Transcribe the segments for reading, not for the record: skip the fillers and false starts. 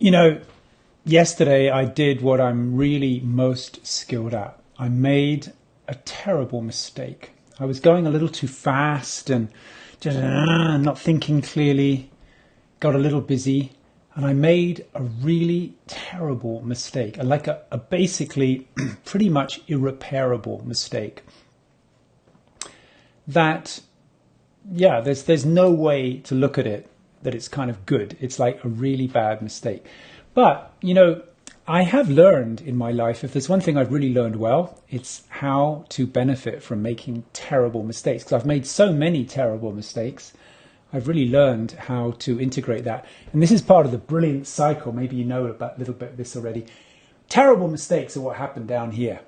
You know, yesterday I did what I'm really most skilled at. I made a terrible mistake. I was going a little too fast and just not thinking clearly, got a little busy, and I made a really terrible mistake, like a basically pretty much irreparable mistake. That, yeah, there's no way to look at it that it's kind of good. It's like a really bad mistake. But, I have learned in my life, if there's one thing I've really learned well, it's how to benefit from making terrible mistakes. Because I've made so many terrible mistakes, I've really learned how to integrate that. And this is part of the brilliant cycle. Maybe you know about a little bit of this already. Terrible mistakes are what happen down here.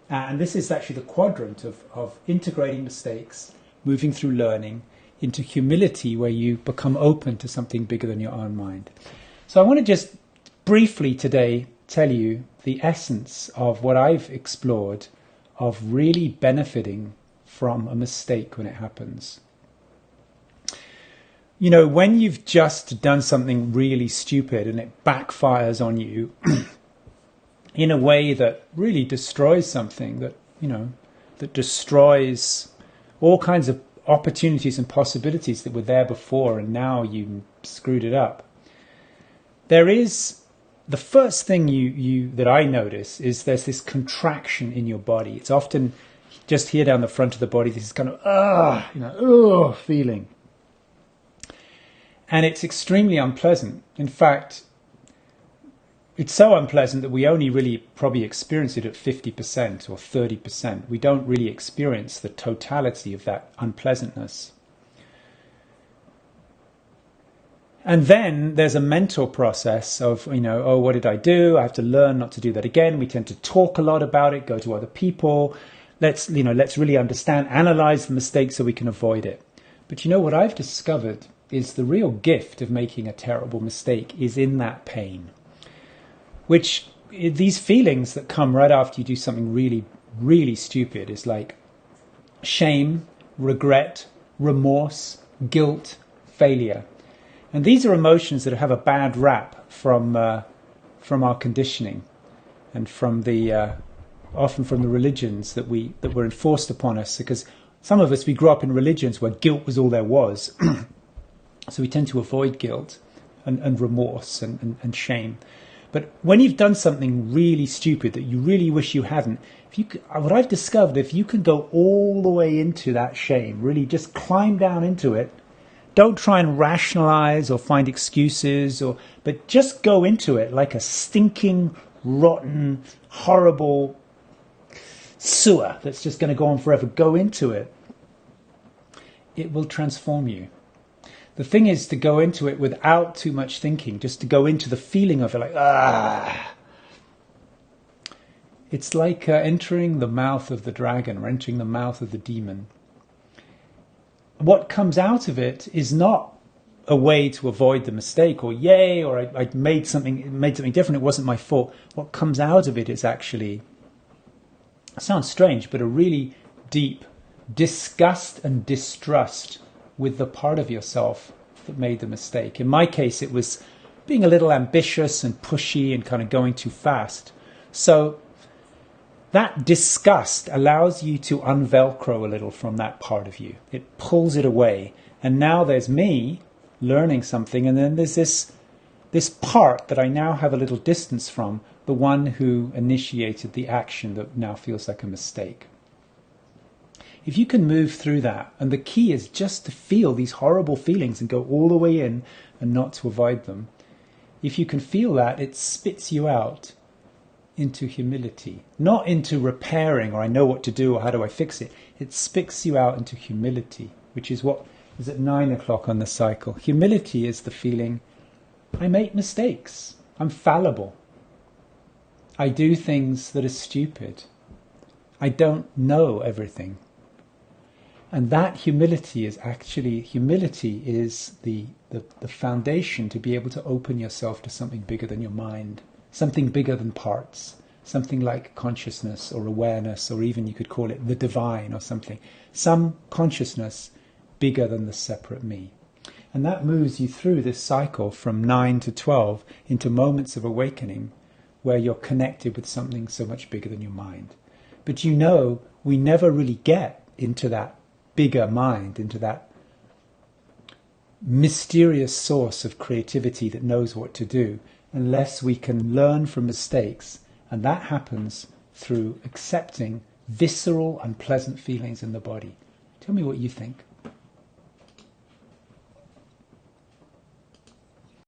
And this is actually the quadrant of integrating mistakes, moving through learning, into humility, where you become open to something bigger than your own mind. So I want to just briefly today tell you the essence of what I've explored of really benefiting from a mistake when it happens. When you've just done something really stupid and it backfires on you in a way that really destroys something, that destroys all kinds of opportunities and possibilities that were there before, and now you screwed it up. There is the first thing that I notice is there's this contraction in your body. It's often just here down the front of the body, this kind of feeling. And it's extremely unpleasant. In fact, it's so unpleasant that we only really probably experience it at 50% or 30%. We don't really experience the totality of that unpleasantness. And then there's a mental process of, what did I do? I have to learn not to do that again. We tend to talk a lot about it, go to other people. Let's really understand, analyze the mistake so we can avoid it. But what I've discovered is the real gift of making a terrible mistake is in that pain. Which, these feelings that come right after you do something really, really stupid is like shame, regret, remorse, guilt, failure. And these are emotions that have a bad rap from our conditioning and from often from the religions that were enforced upon us. Because some of us, we grew up in religions where guilt was all there was. So we tend to avoid guilt and remorse and shame. But when you've done something really stupid that you really wish you hadn't, what I've discovered, if you can go all the way into that shame, really just climb down into it, don't try and rationalize or find excuses, but just go into it like a stinking, rotten, horrible sewer that's just going to go on forever. Go into it. It will transform you. The thing is to go into it without too much thinking, just to go into the feeling of it like, It's like entering the mouth of the dragon or entering the mouth of the demon. What comes out of it is not a way to avoid the mistake or I made something different, it wasn't my fault. What comes out of it is actually, it sounds strange, but a really deep disgust and distrust with the part of yourself that made the mistake. In my case, it was being a little ambitious and pushy and kind of going too fast. So that disgust allows you to unvelcro a little from that part of you. It pulls it away. And now there's me learning something, and then there's this part that I now have a little distance from, the one who initiated the action that now feels like a mistake. If you can move through that, and the key is just to feel these horrible feelings and go all the way in and not to avoid them. If you can feel that, it spits you out into humility, not into repairing or I know what to do or how do I fix it. It spits you out into humility, which is what is at 9 o'clock on the cycle. Humility is the feeling, I make mistakes, I'm fallible, I do things that are stupid, I don't know everything. And that humility is the foundation to be able to open yourself to something bigger than your mind, something bigger than parts, something like consciousness or awareness, or even you could call it the divine or something, some consciousness bigger than the separate me. And that moves you through this cycle from 9 to 12 into moments of awakening where you're connected with something so much bigger than your mind. But you know, we never really get into that bigger mind, into that mysterious source of creativity that knows what to do, unless we can learn from mistakes. And that happens through accepting visceral, unpleasant feelings in the body. Tell me what you think.